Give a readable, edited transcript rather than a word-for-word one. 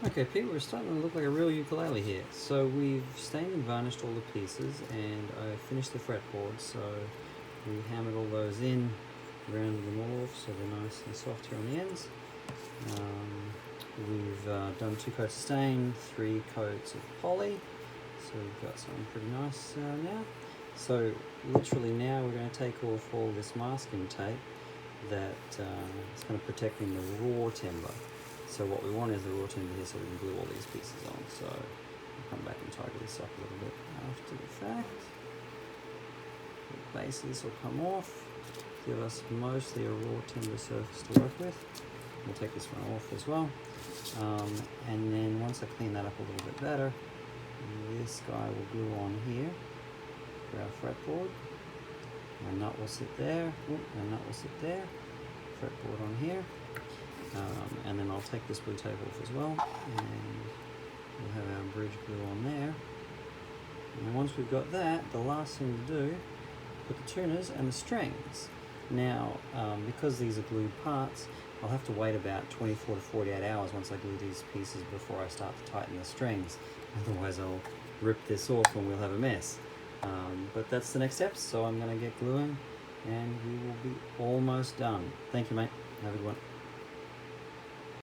Okay, people, we're starting to look like a real ukulele here. So we've stained and varnished all the pieces, and I finished the fretboard, so we hammered all those in, rounded them all off so they're nice and soft here on the ends. We've done 2 coats of stain, 3 coats of poly, so we've got something pretty nice now. So literally now we're going to take off all this masking tape that is kind of protecting the raw timber. So what we want is the raw timber here so we can glue all these pieces on. So I'll come back and tidy this up a little bit after the fact. The bases will come off, give us mostly a raw timber surface to work with. We'll take this one off as well. And then once I clean that up a little bit better, this guy will glue on here for our fretboard. My nut will sit there, my nut will sit there, fretboard on here, and then I'll take this blue tape off as well, and we'll have our bridge glue on there. And once we've got that, the last thing to do, put the tuners and the strings. Now, because these are glued parts, I'll have to wait about 24 to 48 hours once I glue these pieces before I start to tighten the strings. Otherwise I'll rip this off and we'll have a mess. But that's the next step, so I'm going to get gluing and we will be almost done. Thank you, mate. Have a good one.